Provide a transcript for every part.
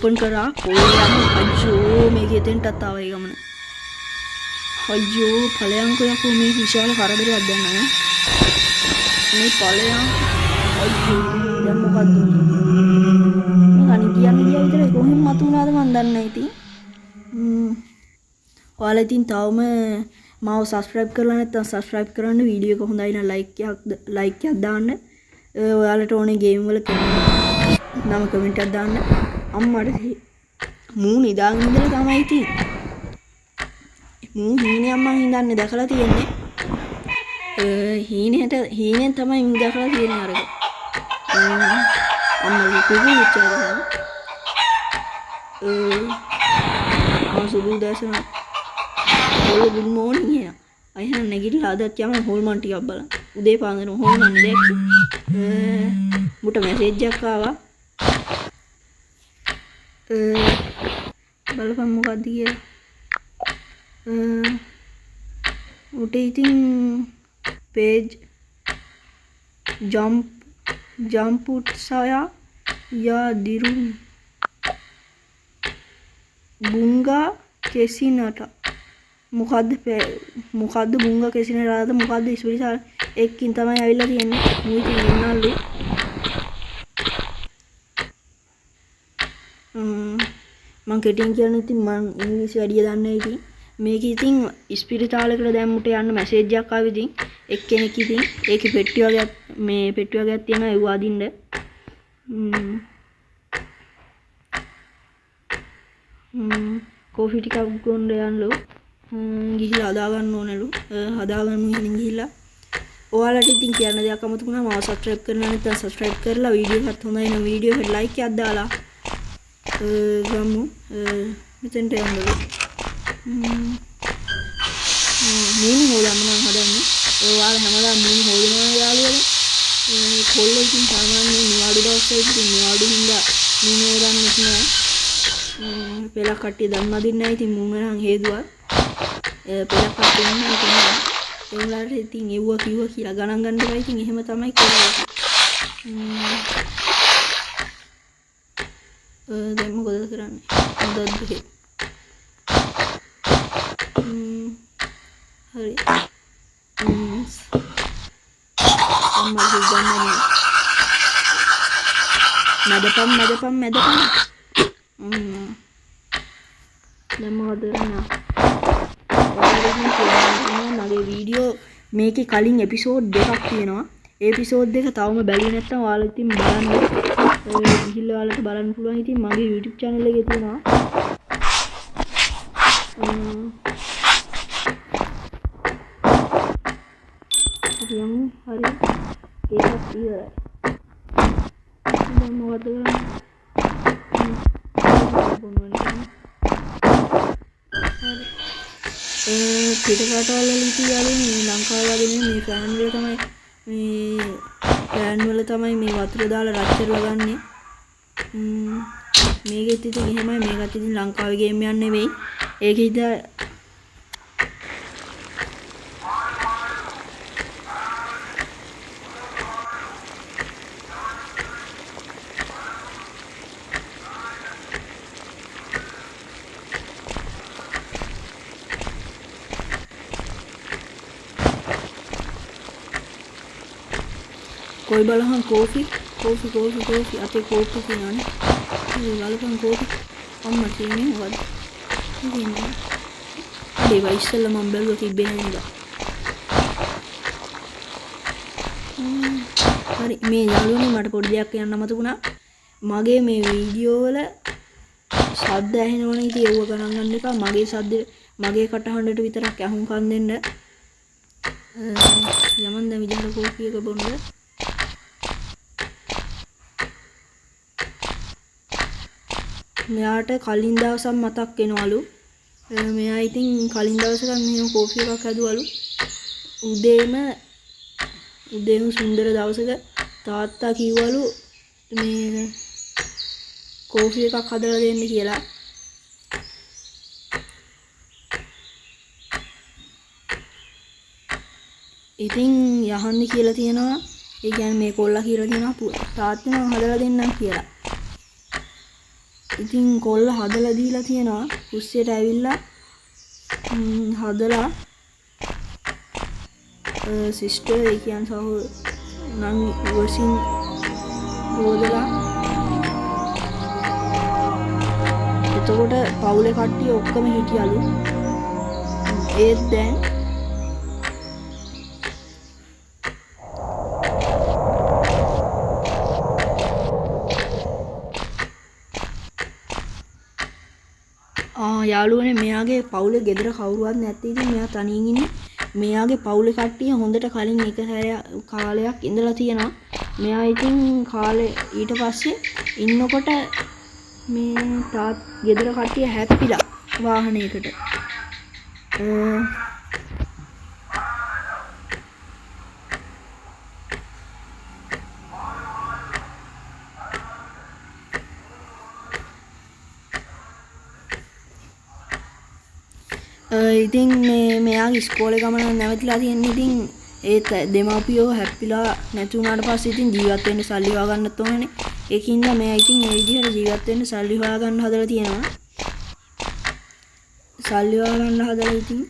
Open කරා පොළේ යන්න අයියෝ මේක එතෙන්ටත් ආවා ඒ ගමන අයියෝ ඵලයන්කෝ යකෝ මේ විශාල කරදරයක් දැන් නෑ මේ ඵලයන් අයියෝ දැන් මොකද්ද මේ අනිත් කියන්නේ ගියා විතර කොහෙන් මතුණාද මන් දන්නේ නැහැ ඉතින් ඔයාලා ඉතින් තවම මාව සබස්ක්‍රයිබ් කරලා නැත්නම් සබස්ක්‍රයිබ් කරන්න වීඩියෝ එක හොඳයි නම් ලයික් එකක් දාන්න ඔයාලට ඕනේ ගේම් වල නම කමෙන්ට් එකක් දාන්න අම්මට මූ නිදාගෙන ඉඳලා තමයි ඉතින් මූ හීනේ අම්මා හින්දන්නේ දැකලා තියෙන්නේ හීනෙන් තමයි මූ දැකලා තියෙන්නේ අරක අම්මගේ කුඩු විචාරන සුබු දැසන ඔය good morning එන අයහන නැගිටලා අදත් යම හොල්මන් ටිකක් බලන්න උදේ පාන්දර හොල්මන් දැක්කේ මුට මැසේජ් එකක් ආවා බලපන් මොකක්ද කියලා උට ඉතින් page jump ut saya ya dirun bunga kesinata මොකද්ද බුංගා කෙසිනටද මොකද්ද ඉස්පිරිතාල එක්කින් තමයි ඇවිල්ලා තියෙන්නේ මූ ඉතින් ඉන්නල්ලු මං කෙටියෙන් කියන්නේ ඉතින් මං ඉංග්‍රීසි වැඩිය දන්නේ නැහැ ඉතින් මේක ඉතින් ඉස්පිරිතාලයකට දැම්මුට යන්න මැසේජ් එකක් ආවේ ඉතින් එක්කෙනෙක් ඉතින් ඒකේ පෙට්ටි වගේක් මේ පෙට්ටි වගේක් තියෙනවා ඒව අදින්න කෝෆි ටිකක් ගොන්න යන්නලු ගිහිල්ලා හදා ගන්න ඕනලු හදා ගන්න ඉතින් ගිහිල්ලා ඔයාලට ඉතින් කියන්න දෙයක් අමතක වුණා මාව සබ්ස්ක්‍රයිබ් කරන්න නැත්නම් සබ්ස්ක්‍රයිබ් කරලා වීඩියෝ එකත් හොඳයි නම් වීඩියෝ එකට ලයික් එකක් දාලා ගමු මෙතෙන්ට යන්නලු මූණ හොදන්න මම හදන්නේ ඔයාලා හැමදාම මූණ හොදනවා යාළුවනේ මේ කොල්ලෝ ඉතින් සාමාන්‍යයෙන් නිවාඩු දවස්වල ඉතින් නිවාඩු හින්දා මූණ හොදන්නේ නැහැ පෙළ කට්ටිය දන් අදින්නේ නැහැ ඉතින් මූණ නම් හේදුවා පෙළ කට්ටිය ඉන්නේ ඉතින් ඒගොල්ලන්ට ඉතින් එව්වා කිව්වා කියලා ගණන් ගන්න බෑ ඉතින් එහෙම තමයි කරන්නේ දැන් මොකද කරන්නේ හොඳද හරි අම්මා ගන්නේ මැදපම් දැන් මොකද කරන්නේ මගේ වීඩියෝ මේකේ කලින් එපිසෝඩ් දෙකක් තියෙනවා ඒ එපිසෝඩ් දෙක තවම බැලුවේ නැත්නම් ඔයාලා ඉතින් බලන්න ගිහිල්ලා ඔයාලට බලන්න පුළුවන් ඉතින් මගේ YouTube channel එකේ තියෙනවා හරි ඒකත් ඉවරයි දැන් මොකද කරන්නේ පිටරටවල ඉති යාළුවනේ මේ ලංකාව වගේ මේ ෆෑන් වල තමයි මේ වතුර දාලා රත් කරලා ගන්නෙ මේකෙත් ඉතින් එහෙමයි මේකත් ඉතින් ලංකාවේ ගේම් එකක් නෙවෙයි ඒකෙද कोई බලහන් කෝෆි අතේ කෝපි කියනවනේ ඒ බලපන් කෝපි අම්මා කියන්නේ මොකද කියන්නේ ඒ ඉස්සෙල්ලා මම බැලුවා තිබ්බේ නේද හරි මේ යාළුවනේ මට පොඩි දෙයක් කියන්න අමතකුණා මගේ මේ වීඩියෝ වල ශබ්ද ඇහෙනවනේ ඉතින් ඒව ගණන් ගන්න එපා මගේ ශබ්ද මගේ කටහඬට විතරක් අහුම්කම් දෙන්න යමන් දැන් විදිහට කෝපි එක බොන්න මෙයාට කලින් දවසක් මතක් වෙනවලු මෙයා ඉතින් කලින් දවසක මෙහෙම කෝපි එකක් හැදුවලු උදේම සුන්දර දවසක තාත්තා කිව්වලු මේ කෝපි එකක් හදලා දෙන්න කියලා ඉතින් යහන්න කියලා තියෙනවා ඒ කියන්නේ මේ කොල්ලා කියලා තියෙනවා තාත්තා මම හදලා දෙන්නම් කියලා ඉතින් කොල්ල හදලා දීලා තියෙනවා කුස්සියට ඇවිල්ලා හදලා සිස්ටර් ඒ කියන්නේ සහෝ නම් ඉවසින් හොදලා එතකොට පවුලේ කට්ටිය ඔක්කොම හිටියලු ඒත් දැන් යාළුවනේ මෙයාගේ පවුලේ ගෙදර කවුරුවත් නැත්තේ ඉතින් මෙයා තනියෙන් ඉන්නේ මෙයාගේ පවුලේ කට්ටිය හොඳට කලින් එක කාලයක් ඉඳලා තියෙනවා මෙයා ඉතින් කාලේ ඊට පස්සේ ඉන්නකොට මේ තාත් ගෙදර කට්ටිය හැප්පිලා වාහනයකට ඉතින් මෙයාගේ ඉස්කෝලේ ගමන නැවතිලා තියෙන්නේ ඉතින් ඒත් දෙමාපියෝ හැප්පිලා නැති වුණාට පස්සේ ඉතින් ජීවත් වෙන්න සල්ලි හොයා ගන්නත් ඕනනේ ඒකින්ද මෙයා ඉතින් ඒ විදිහට ජීවත් වෙන්න සල්ලි හොයා ගන්න හදලා තියෙනවා සල්ලි හොයා ගන්න හදලා ඉතින්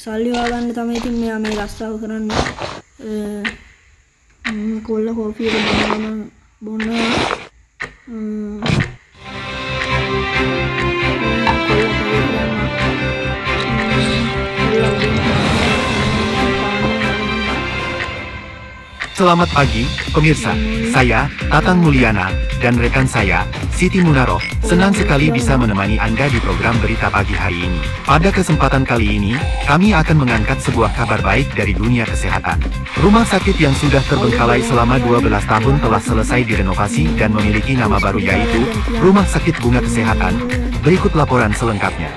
සල්ලි හොයා ගන්න තමයි ඉතින් මෙයා මේ රස්සාව කරන්නේ කොල්ල කෝපි එක බොනවා Selamat pagi, pemirsa. Saya, Tatang Mulyana, dan rekan saya, Siti Munaroh, senang sekali bisa menemani Anda di program Berita Pagi hari ini. Pada kesempatan kali ini, kami akan mengangkat sebuah kabar baik dari dunia kesehatan. Rumah sakit yang sudah terbengkalai selama 12 tahun telah selesai direnovasi dan memiliki nama baru yaitu Rumah Sakit Bunga Kesehatan. Berikut laporan selengkapnya.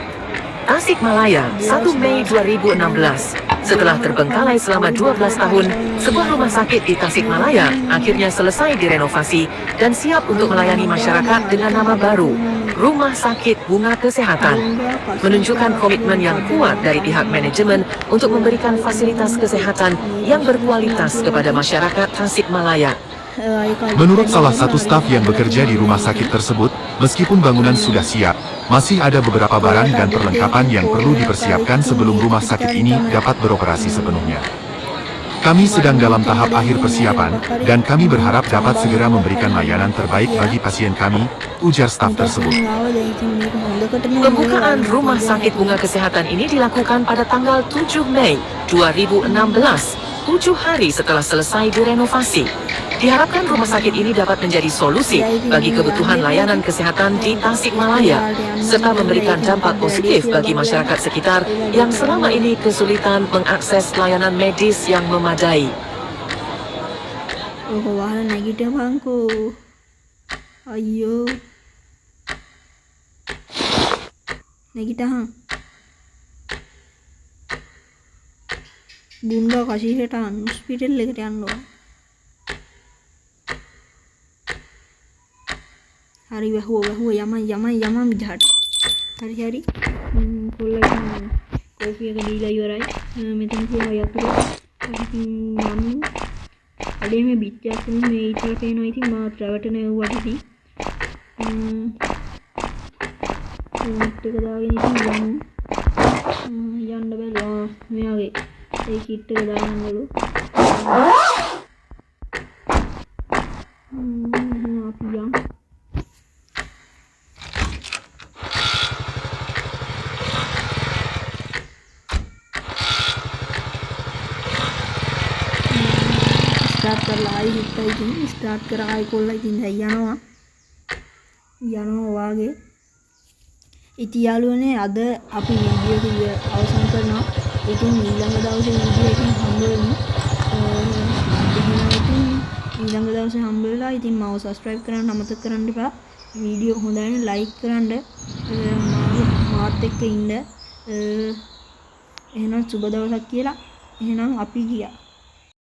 Tasikmalaya, 1 Mei 2016. Setelah terbengkalai selama 12 tahun, sebuah rumah sakit di Tasikmalaya akhirnya selesai direnovasi dan siap untuk melayani masyarakat dengan nama baru, Rumah Sakit Bunga Kesehatan. Menunjukkan komitmen yang kuat dari pihak manajemen untuk memberikan fasilitas kesehatan yang berkualitas kepada masyarakat Tasikmalaya. Menurut salah satu staf yang bekerja di rumah sakit tersebut, meskipun bangunan sudah siap, masih ada beberapa barang dan perlengkapan yang perlu dipersiapkan sebelum rumah sakit ini dapat beroperasi sepenuhnya. Kami sedang dalam tahap akhir persiapan, dan kami berharap dapat segera memberikan layanan terbaik bagi pasien kami, ujar staf tersebut. Pembukaan Rumah Sakit Bunga Kesehatan ini dilakukan pada tanggal 7 Mei 2016, 7 hari setelah selesai direnovasi. Diharapkan rumah sakit ini dapat menjadi solusi bagi kebutuhan layanan kesehatan di Tasikmalaya, serta memberikan dampak positif bagi masyarakat sekitar yang selama ini kesulitan mengakses layanan medis yang memadai. Bunda kasih hetan hospital එකට යන්න ඕන. හරි වැහුව යමන් විදිහට. හරි. කොල්ලා කෝපි එක දීලා ඉවරයි. මෙතන තියෙනවා යතුරු. මම අඩේ මේ පිටියක් මේ ඉතල පේනවා ඉතින් මා රැවටෙන වුවට ඉතින්. මේක දාගෙන ඉතින් යන්න බැලුවා මෙයාගේ ඒ කිට් එක දාන්නලු. අපි යම් ස්ටාර්ට් කරලා ආයි හිටයි ඉතින් ස්ටාර්ට් කරා ආයි කොල්ලා ඉතින් යනවා වාගේ. ඉතින් යාළුවනේ අද අපි වීඩියෝ එක අවසන් කරනවා. ඉතින් ඊළඟ දවසේ වීඩියෝ එකකින් හම්බ වෙමු. ඊළඟ දවසේ හම්බ වෙලා ඉතින් මාව සබ්ස්ක්‍රයිබ් කරන්න අමතක කරන්න එපා. වීඩියෝ හොඳයි නම් ලයික් කරන්න. මාත් එක්ක ඉන්න. එහෙනම් සුබ දවසක් කියලා. එහෙනම් අපි ගියා.